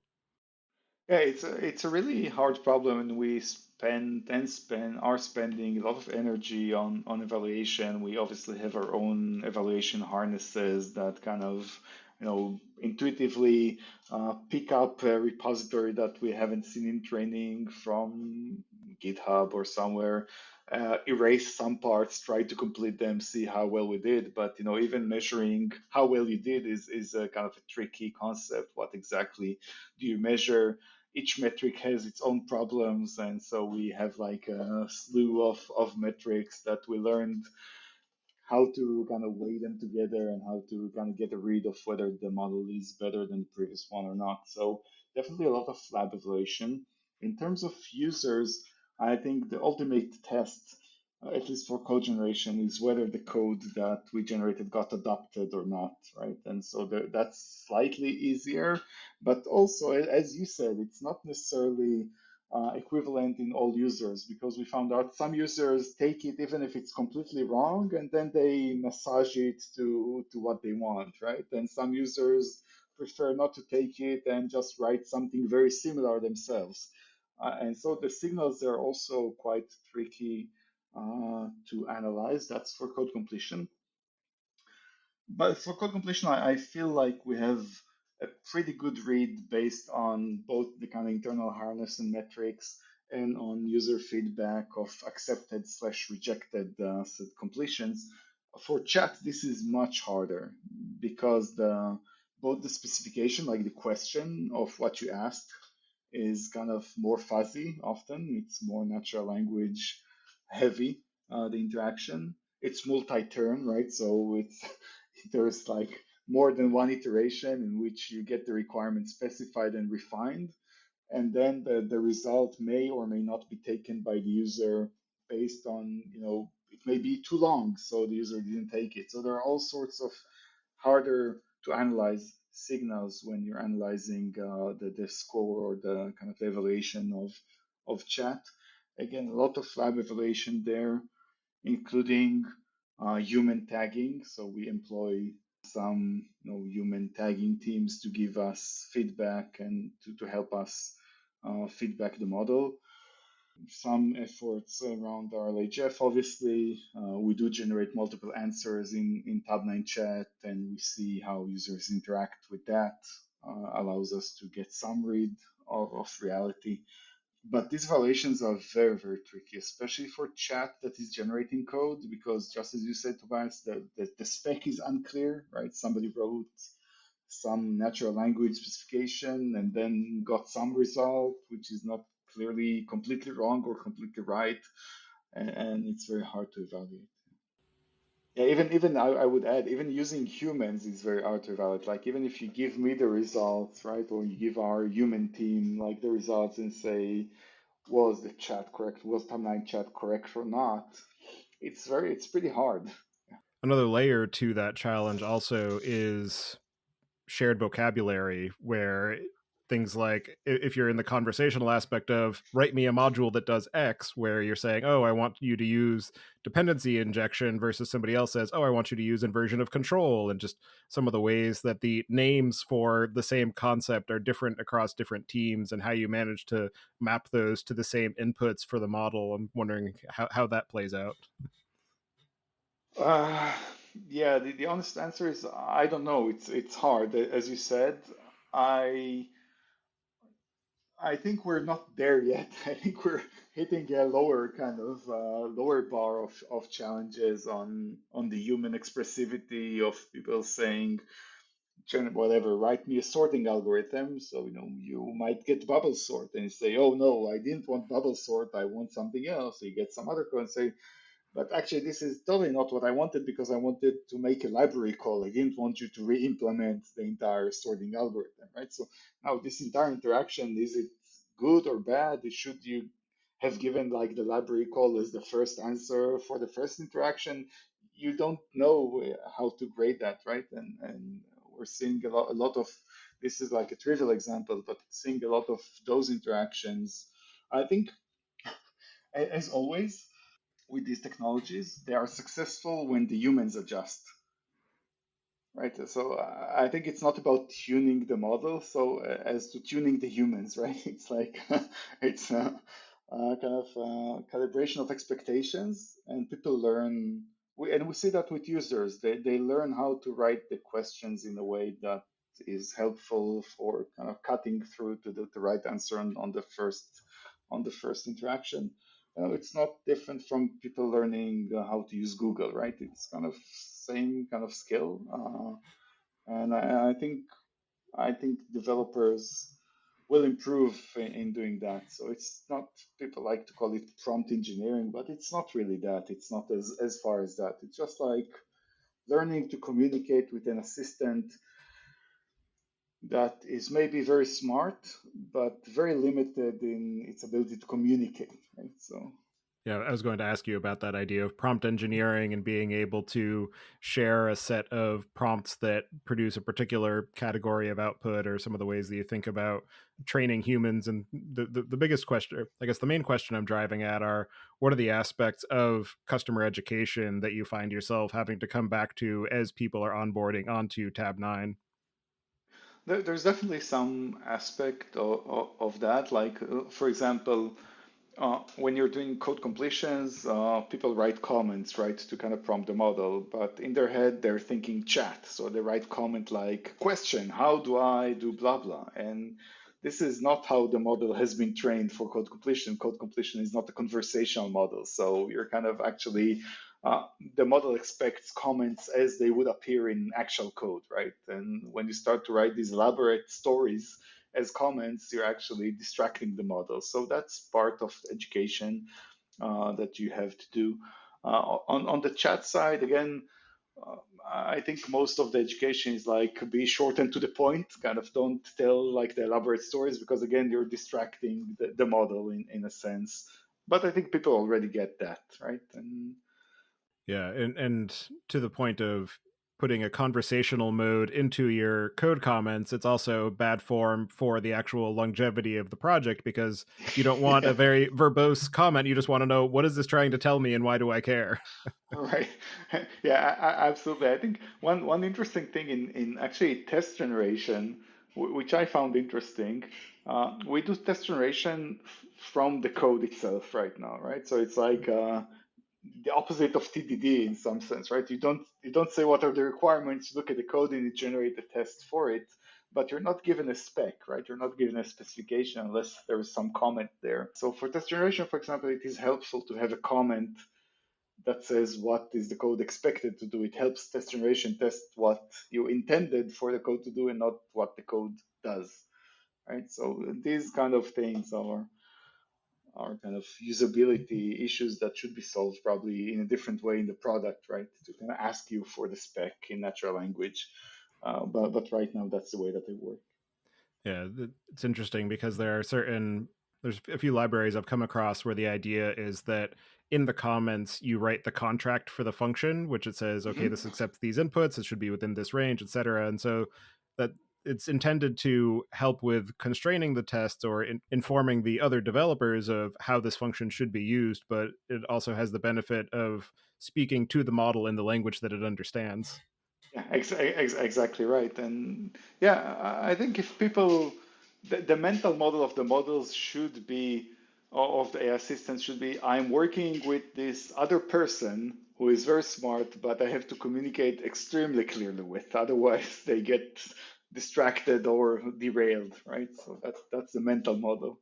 yeah, it's a really hard problem, and we are spending a lot of energy on evaluation. We obviously have our own evaluation harnesses that kind of intuitively pick up a repository that we haven't seen in training from GitHub or somewhere. Erase some parts, try to complete them, see how well we did. But even measuring how well you did is a kind of a tricky concept. What exactly do you measure? Each metric has its own problems, and so we have like a slew of metrics that we learned how to kind of weigh them together and how to kind of get a read of whether the model is better than the previous one or not. So definitely a lot of lab evaluation. In terms of users, I think the ultimate test, at least for code generation, is whether the code that we generated got adopted or not, right? And so that's slightly easier, but also, as you said, it's not necessarily equivalent in all users because we found out some users take it even if it's completely wrong and then they massage it to what they want, right? And some users prefer not to take it and just write something very similar themselves. And so the signals are also quite tricky to analyze. That's for code completion. But for code completion, I feel like we have a pretty good read based on both the kind of internal harness and metrics and on user feedback of accepted slash rejected set completions. For chat, this is much harder because the both the specification, like the question of what you asked, is kind of more fuzzy often. It's more natural language heavy, the interaction. It's multi-turn, right? So it's there's like more than one iteration in which you get the requirement specified and refined, and then the result may or may not be taken by the user based on, it may be too long, so the user didn't take it. So there are all sorts of harder to analyze signals when you're analyzing the score or the kind of evaluation of chat. Again, a lot of lab evaluation there, including human tagging. So we employ some human tagging teams to give us feedback and to help us feedback the model. Some efforts around RLHF, obviously. We do generate multiple answers in Tabnine chat, and we see how users interact with that. Allows us to get some read of reality. But these evaluations are very, very tricky, especially for chat that is generating code, because just as you said, Tobias, the spec is unclear, right? Somebody wrote some natural language specification and then got some result, which is not clearly completely wrong or completely right, and it's very hard to evaluate. Yeah, even I would add, even using humans is very hard to evaluate. Like even if you give me the results, right, or you give our human team like the results and say, was the chat correct? Was timeline chat correct or not? It's pretty hard. Another layer to that challenge also is shared vocabulary, where things like if you're in the conversational aspect of write me a module that does X, where you're saying, oh, I want you to use dependency injection, versus somebody else says, oh, I want you to use inversion of control, and just some of the ways that the names for the same concept are different across different teams, and how you manage to map those to the same inputs for the model. I'm wondering how that plays out. Uh, yeah, the honest answer is I don't know. It's hard. As you said, I I think we're not there yet. I think we're hitting a lower kind of lower bar of challenges on the human expressivity of people saying, whatever, write me a sorting algorithm. So you might get bubble sort, and you say, oh no, I didn't want bubble sort. I want something else. So you get some other code and say, but actually, this is totally not what I wanted because I wanted to make a library call. I didn't want you to re-implement the entire sorting algorithm, right? So now this entire interaction, is it good or bad? Should you have given like the library call as the first answer for the first interaction? You don't know how to grade that, right? And we're seeing a lot of, this is like a trivial example, but seeing a lot of those interactions. I think, as always, with these technologies, they are successful when the humans adjust, right? So I think it's not about tuning the model, so as to tuning the humans, right? It's like it's kind of calibration of expectations, and people learn. And we see that with users, they learn how to write the questions in a way that is helpful for kind of cutting through to the right answer on the first interaction. It's not different from people learning how to use Google, right? It's kind of same kind of skill, and I think developers will improve in doing that. So it's not, people like to call it prompt engineering, but it's not really that. It's not as far as that. It's just like learning to communicate with an assistant that is maybe very smart, but very limited in its ability to communicate, right? So Yeah, I was going to ask you about that idea of prompt engineering and being able to share a set of prompts that produce a particular category of output, or some of the ways that you think about training humans. And the biggest question, I guess the main question I'm driving at, are what are the aspects of customer education that you find yourself having to come back to as people are onboarding onto Tabnine? there's definitely some aspect of that. Like, for example, when you're doing code completions, people write comments, right, to kind of prompt the model. But in their head, they're thinking chat. So they write comment like, question, how do I do blah, blah. And this is not how the model has been trained for code completion. Code completion is not a conversational model. So you're kind of actually, uh, the model expects comments as they would appear in actual code, right? And when you start to write these elaborate stories as comments, you're actually distracting the model. So that's part of education that you have to do. On the chat side, again, uh, I think most of the education is like be short and to the point, kind of don't tell like the elaborate stories, because again, you're distracting the model in a sense. But I think people already get that, right? And Yeah, and to the point of putting a conversational mode into your code comments, it's also bad form for the actual longevity of the project, because you don't want a Yeah. very verbose comment. You just want to know, what is this trying to tell me and why do I care? Right. Yeah, absolutely. I think one interesting thing in actually test generation, which I found interesting, we do test generation from the code itself right now, right? So it's like the opposite of TDD in some sense, right? You don't say what are the requirements, you look at the code and you generate a test for it, but you're not given a spec, right? You're not given a specification unless there is some comment there. So for test generation, for example, it is helpful to have a comment that says what is the code expected to do. It helps test generation test what you intended for the code to do and not what the code does, right? So these kind of things are kind of usability issues that should be solved probably in a different way in the product, right? To kind of ask you for the spec in natural language. But right now that's the way that they work. Yeah, it's interesting because there's a few libraries I've come across where the idea is that in the comments you write the contract for the function, which it says, okay, this Hmm. accepts these inputs, it should be within this range, etc. And so that it's intended to help with constraining the tests or informing the other developers of how this function should be used, but it also has the benefit of speaking to the model in the language that it understands. Yeah, exactly right. And yeah, I think if people, the mental model of the models should be, of the AI assistants should be, I'm working with this other person who is very smart, but I have to communicate extremely clearly with, otherwise they get distracted or derailed, right? So that's the mental model.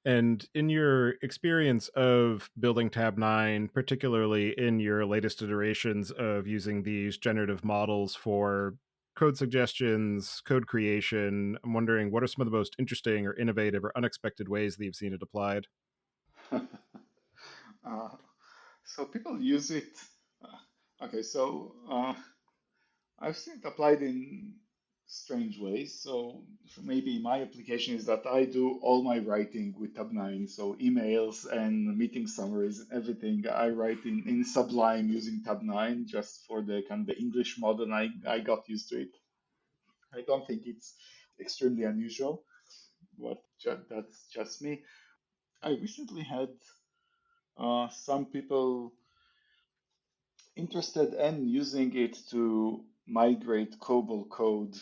And in your experience of building Tabnine, particularly in your latest iterations of using these generative models for code suggestions, code creation, I'm wondering, what are some of the most interesting or innovative or unexpected ways that you've seen it applied? uh, so people use it. Okay, so I've seen it applied in strange ways. So maybe my application is that I do all my writing with Tabnine. So emails and meeting summaries, everything I write in Sublime using Tabnine just for the kind of the English model. And I got used to it. I don't think it's extremely unusual, but that's just me. I recently had some people interested in using it to migrate COBOL code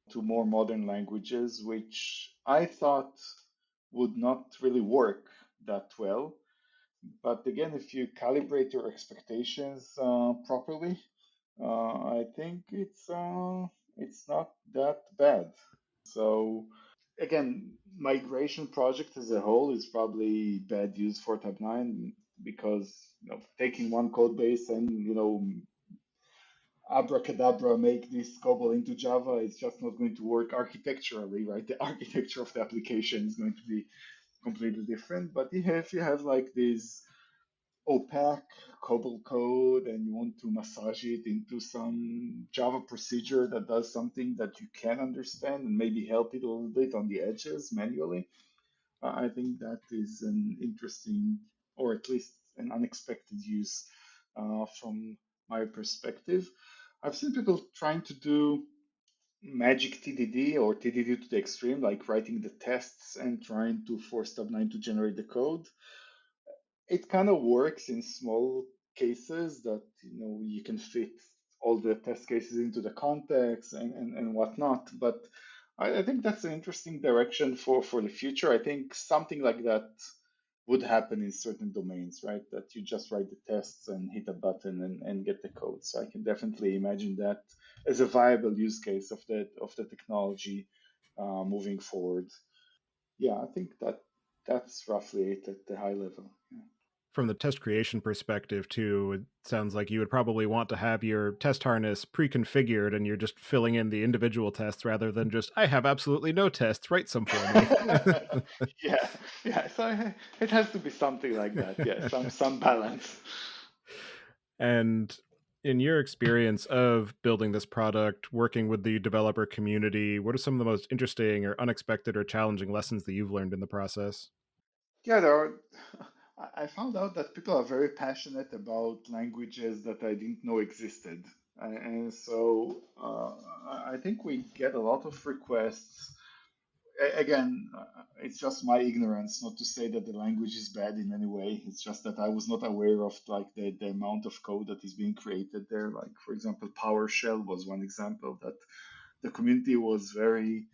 to more modern languages, which I thought would not really work that well. But again, if you calibrate your expectations properly, I think it's not that bad. So again, migration project as a whole is probably bad use for Tabnine because taking one code base and abracadabra make this COBOL into Java, it's just not going to work architecturally, right? The architecture of the application is going to be completely different. But if you have like this opaque COBOL code and you want to massage it into some Java procedure that does something that you can understand and maybe help it a little bit on the edges manually, I think that is an interesting, or at least an unexpected use from my perspective. I've seen people trying to do magic TDD or TDD to the extreme, like writing the tests and trying to force Tabnine to generate the code. It kind of works in small cases that you can fit all the test cases into the context and whatnot. But I think that's an interesting direction for the future. I think something like that would happen in certain domains, right? That you just write the tests and hit a button and get the code. So I can definitely imagine that as a viable use case of the technology moving forward. Yeah, I think that's roughly it at the high level. Yeah. From the test creation perspective, too, it sounds like you would probably want to have your test harness pre-configured and you're just filling in the individual tests rather than just, I have absolutely no tests, write some for me. Yeah, yeah. So it has to be something like that. Yeah, some balance. And in your experience of building this product, working with the developer community, what are some of the most interesting or unexpected or challenging lessons that you've learned in the process? Yeah, there are. I found out that people are very passionate about languages that I didn't know existed. And so I think we get a lot of requests. Again, it's just my ignorance, not to say that the language is bad in any way. It's just that I was not aware of like the amount of code that is being created there. Like for example, PowerShell was one example that the community was very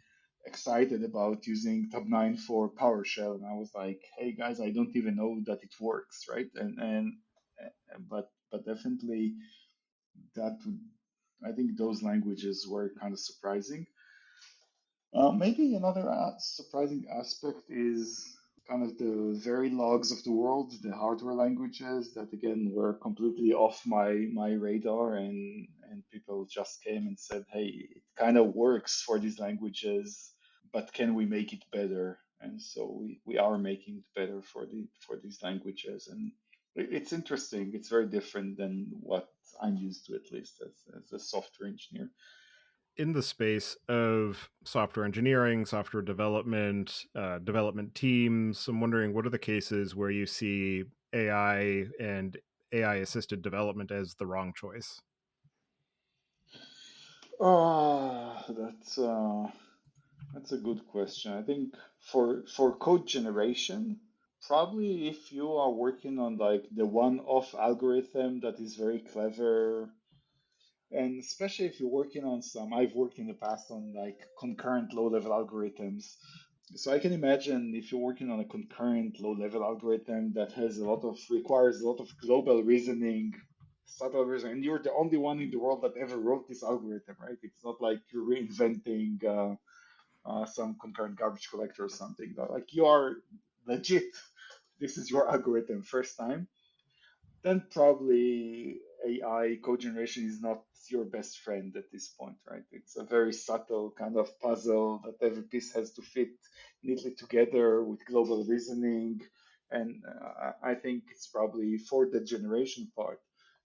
excited about using Tabnine for PowerShell, and I was like, "Hey guys, I don't even know that it works, right?" But definitely that would, I think those languages were kind of surprising. Maybe another surprising aspect is kind of the very logs of the world, the hardware languages that again were completely off my radar, and people just came and said, "Hey, it kind of works for these languages, but can we make it better?" And so we are making it better for these languages, and it's interesting. It's very different than what I'm used to, at least as a software engineer. In the space of software engineering, software development, development teams, I'm wondering what are the cases where you see AI and AI assisted development as the wrong choice? Ah, that's a good question. I think for code generation, probably if you are working on like the one-off algorithm that is very clever, and especially if you're working on some, I've worked in the past on like concurrent low-level algorithms. So I can imagine if you're working on a concurrent low-level algorithm that has a lot of requires a lot of global reasoning, subtle reasoning, and you're the only one in the world that ever wrote this algorithm, right? It's not like you're reinventing some concurrent garbage collector or something. But like you are legit, this is your algorithm first time, then probably AI code generation is not your best friend at this point, right? It's a very subtle kind of puzzle that every piece has to fit neatly together with global reasoning. And I think it's probably for the generation part,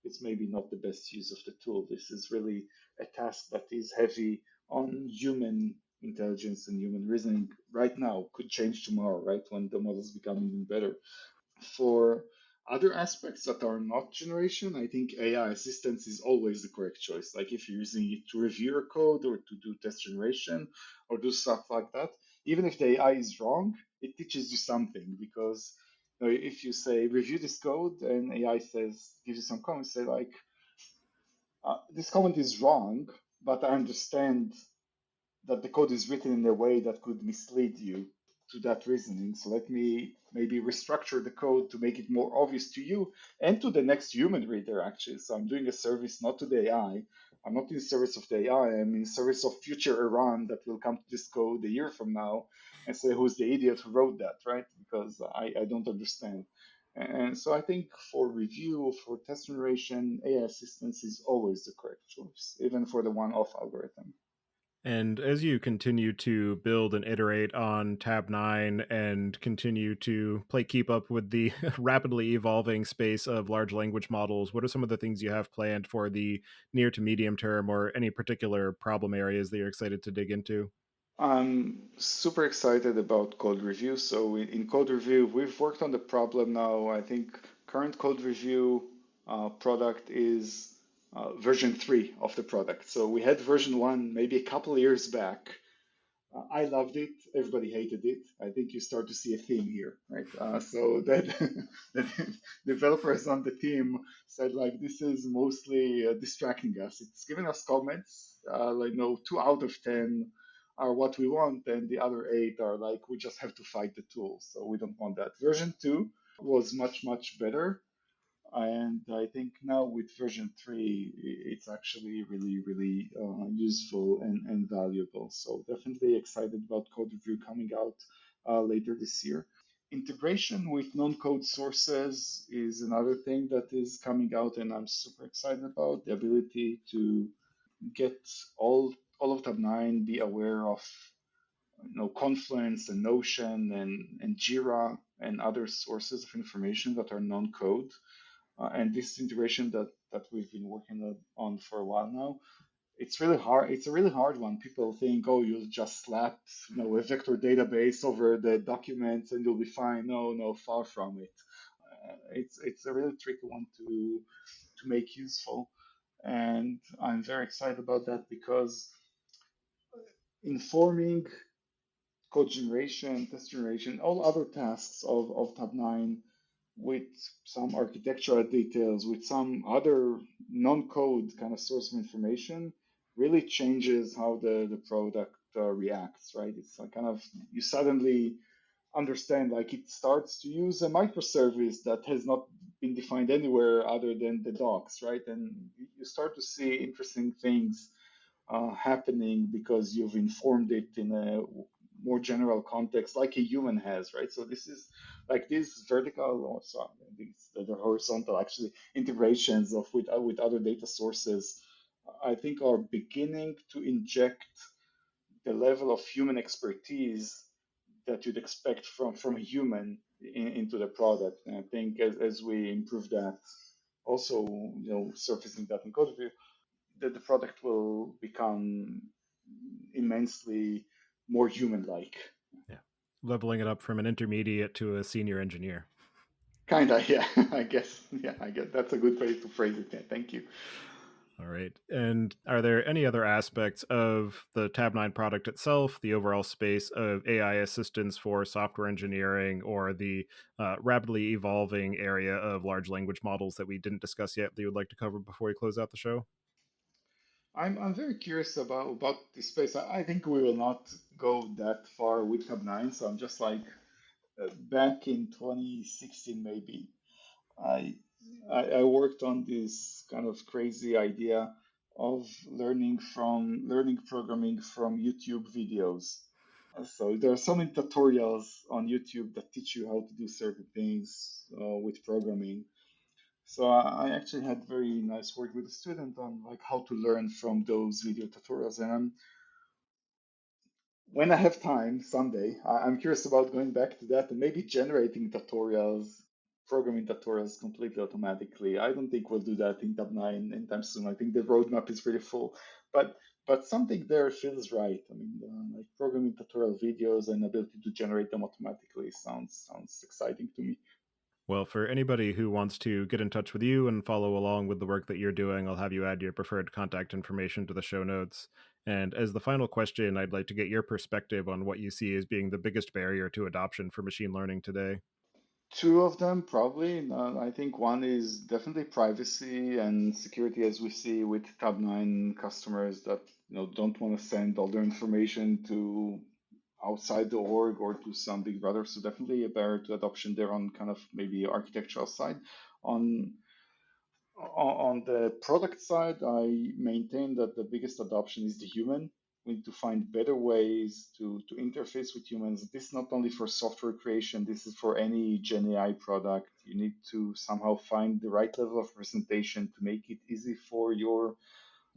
it's maybe not the best use of the tool. This is really a task that is heavy on human intelligence and human reasoning right now, could change tomorrow, right? When the models become even better. For other aspects that are not generation, I think AI assistance is always the correct choice. Like if you're using it to review your code or to do test generation or do stuff like that, even if the AI is wrong, it teaches you something because if you say review this code and AI says gives you some comments, say like this comment is wrong, but I understand that the code is written in a way that could mislead you to that reasoning. So let me maybe restructure the code to make it more obvious to you and to the next human reader, actually. So I'm doing a service not to the AI. I'm not in service of the AI. I'm in service of future Iran that will come to this code a year from now and say, who's the idiot who wrote that, right? Because I don't understand. And so I think for review, for test generation, AI assistance is always the correct choice, even for the one-off algorithm. And as you continue to build and iterate on Tab9 and continue to play keep up with the rapidly evolving space of large language models, what are some of the things you have planned for the near to medium term or any particular problem areas that you're excited to dig into? I'm super excited about code review. So in code review, we've worked on the problem now. I think current code review product is version 3 of the product. So we had version 1 maybe a couple of years back. I loved it. Everybody hated it. I think you start to see a theme here, right? So that the developers on the team said like this is mostly distracting us. It's giving us comments, like no 2 out of 10 are what we want, and the other 8 are like we just have to fight the tool. So we don't want that. Version 2 was much better. And I think now with version 3, it's actually really useful and valuable. So definitely excited about code review coming out later this year. Integration with non-code sources is another thing that is coming out, and I'm super excited about the ability to get all of Tabnine, be aware of Confluence and Notion and Jira and other sources of information that are non-code and this integration that we've been working on for a while now, it's really hard. It's a really hard one. People think, oh, you'll just slap a vector database over the documents and you'll be fine. No, no, far from it. It's a really tricky one to make useful. And I'm very excited about that because informing code generation, test generation, all other tasks of Tabnine with some architectural details, with some other non-code kind of source of information, really changes how the product reacts, right? It's like kind of, you suddenly understand, like it starts to use a microservice that has not been defined anywhere other than the docs, right? And you start to see interesting things happening because you've informed it in a more general context, like a human has, right? So this is like these vertical, or sorry, these the horizontal actually integrations of with other data sources, I think are beginning to inject the level of human expertise that you'd expect from a human into the product. And I think as we improve that, also surfacing that in code review, that the product will become immensely more human-like. Yeah. Leveling it up from an intermediate to a senior engineer. Kinda, yeah. I guess, yeah. I guess that's a good way to phrase it. Yeah, thank you. All right. And are there any other aspects of the Tabnine product itself, the overall space of AI assistance for software engineering, or the rapidly evolving area of large language models that we didn't discuss yet that you would like to cover before we close out the show? I'm very curious about this space. I think we will not go that far with Tab9. So I'm just like back in 2016 maybe. I, I worked on this kind of crazy idea of learning programming from YouTube videos. So there are so many tutorials on YouTube that teach you how to do certain things with programming. So I actually had very nice work with a student on like how to learn from those video tutorials. And when I have time someday, I'm curious about going back to that and maybe generating tutorials, programming tutorials completely automatically. I don't think we'll do that in Tab9 anytime soon. I think the roadmap is pretty full, but something there feels right. I mean, like programming tutorial videos and ability to generate them automatically sounds exciting to me. Well, for anybody who wants to get in touch with you and follow along with the work that you're doing, I'll have you add your preferred contact information to the show notes. And as the final question, I'd like to get your perspective on what you see as being the biggest barrier to adoption for machine learning today. Two of them probably. I think one is definitely privacy and security, as we see with Tab9 customers that don't want to send all their information to outside the org or to some big brother. So definitely a barrier to adoption there on kind of maybe architectural side. On on the product side, I maintain that the biggest adoption is the human. We need to find better ways to interface with humans. This is not only for software creation, this is for any Gen AI product. You need to somehow find the right level of presentation to make it easy for your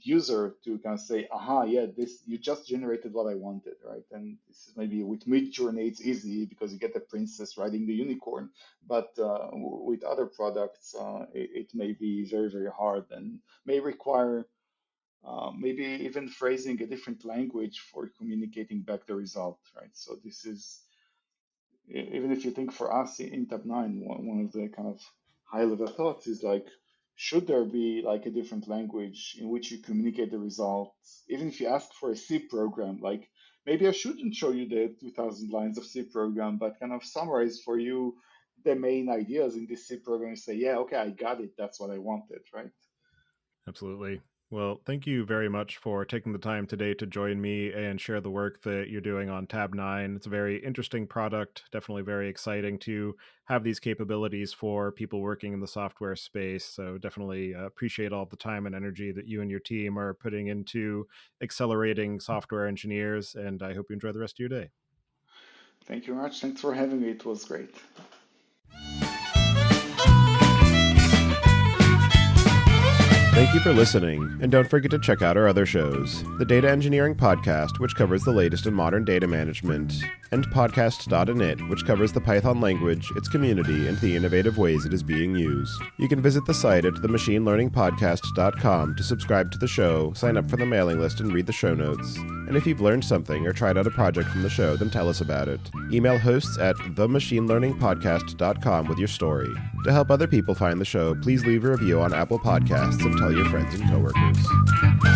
user to kind of say, aha, yeah, this you just generated what I wanted, right? And this is maybe with Midjourney, it's easy because you get the princess riding the unicorn. But with other products, it may be very, very hard and may require maybe even phrasing a different language for communicating back the result, right? So this is even if you think for us in Tab9, one of the kind of high level thoughts is like, should there be like a different language in which you communicate the results? Even if you ask for a C program, like maybe I shouldn't show you the 2000 lines of C program, but kind of summarize for you the main ideas in this C program and say, yeah, okay, I got it. That's what I wanted, right? Absolutely. Well, thank you very much for taking the time today to join me and share the work that you're doing on Tab9. It's a very interesting product, definitely very exciting to have these capabilities for people working in the software space. So, definitely appreciate all the time and energy that you and your team are putting into accelerating software engineers. And I hope you enjoy the rest of your day. Thank you very much. Thanks for having me. It was great. Thank you for listening, and don't forget to check out our other shows. The Data Engineering Podcast, which covers the latest in modern data management, and Podcast.init, which covers the Python language, its community, and the innovative ways it is being used. You can visit the site at themachinelearningpodcast.com to subscribe to the show, sign up for the mailing list, and read the show notes. And if you've learned something or tried out a project from the show, then tell us about it. Email hosts at themachinelearningpodcast.com with your story. To help other people find the show, please leave a review on Apple Podcasts and tell your friends and coworkers.